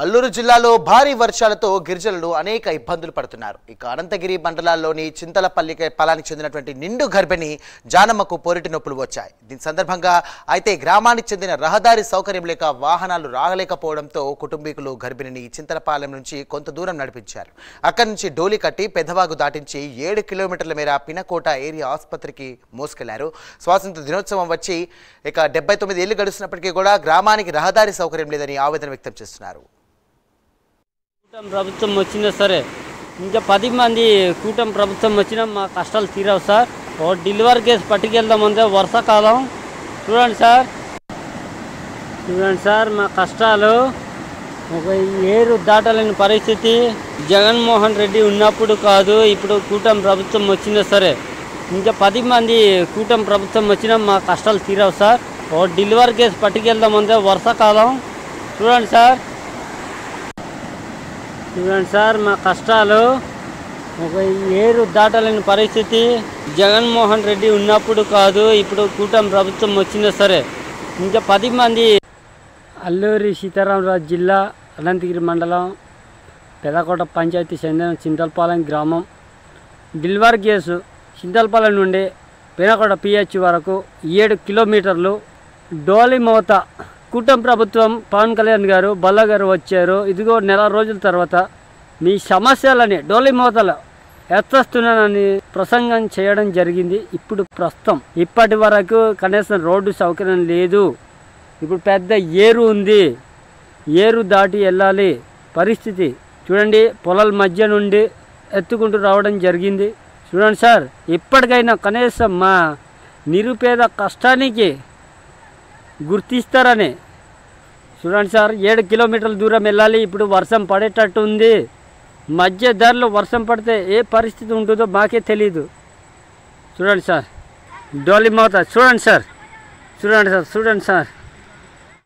అల్లూరు జిల్లాలో భారీ వర్షాలతో గిరిజనులు అనేక ఇబ్బందులు పడుతున్నారు. ఇక అనంతగిరి మండలాల్లోని చింతలపల్లి పొలానికి చెందినటువంటి నిండు గర్భిణి జానమ్మకు పోరిటి నొప్పులు వచ్చాయి. దీని సందర్భంగా అయితే గ్రామానికి చెందిన రహదారి సౌకర్యం లేక వాహనాలు రాగలేకపోవడంతో కుటుంబీకులు గర్భిణిని చింతలపాలెం నుంచి కొంత దూరం నడిపించారు. అక్కడి నుంచి డోలి కట్టి పెద్దవాగు దాటించి 7 కిలోమీటర్ల మేర పినకోట ఏరియా ఆసుపత్రికి మోసుకెళ్లారు. స్వాతంత్ర దినోత్సవం వచ్చి ఇక 79 ఏళ్లు గడుస్తున్నప్పటికీ కూడా గ్రామానికి రహదారి సౌకర్యం లేదని ఆవేదన వ్యక్తం చేస్తున్నారు. ప్రభుత్వం వచ్చినా సరే ఇంకా 10 మంది కూటమి ప్రభుత్వం వచ్చినా మా కష్టాలు తీరవు సార్. ఓ డెలివరీ కేసు పట్టుకెళ్దామంటే వర్షాకాలం చూడండి సార్ మా కష్టాలు ఒక ఏరు దాటలేని పరిస్థితి. జగన్మోహన్ రెడ్డి ఉన్నప్పుడు కాదు, ఇప్పుడు కూటమి ప్రభుత్వం వచ్చినా సరే ఇంకా 10 మంది కూటమి ప్రభుత్వం వచ్చినా మా కష్టాలు తీరవు సార్. ఓ డెలివరీ కేసు పట్టుకెళ్దామంటే వర్షాకాలం చూడండి సార్ మా కష్టాలు ఒక ఏరు దాటలేని పరిస్థితి. జగన్మోహన్ రెడ్డి ఉన్నప్పుడు కాదు, ఇప్పుడు కూటమి ప్రభుత్వం వచ్చినా సరే ఇంకా 10 మంది. అల్లూరి సీతారామరాజు జిల్లా అనంతగిరి మండలం పెదకోట పంచాయతీ చెందిన చింతలపాలెం గ్రామం. డెలివరీ కేసు చింతలపాలెం నుండి పెదకోట పిహెచ్ వరకు 7 కిలోమీటర్లు. డోలి మోత కూటమి ప్రభుత్వం పవన్ కళ్యాణ్ గారు బల్ల గారు వచ్చారు. ఇదిగో నెల రోజుల తర్వాత మీ సమస్యలని డోలి మోతలు ఎత్తస్తున్నానని ప్రసంగం చేయడం జరిగింది. ఇప్పుడు ప్రస్తుతం ఇప్పటి వరకు కనీసం రోడ్డు సౌకర్యం లేదు. ఇప్పుడు పెద్ద ఏరు ఉంది, ఏరు దాటి వెళ్ళాలి పరిస్థితి చూడండి. పొలాల మధ్య నుండి ఎత్తుకుంటూ రావడం జరిగింది. చూడండి సార్, ఇప్పటికైనా కనీసం మా నిరుపేద కష్టానికి గుర్తిస్తారని. చూడండి సార్, 7 కిలోమీటర్ల దూరం వెళ్ళాలి. ఇప్పుడు వర్షం పడేటట్టు ఉంది. మధ్య దారిలో వర్షం పడితే ఏ పరిస్థితి ఉంటుందో మాకే తెలీదు. చూడండి సార్, డోలి మోత చూడండి సార్.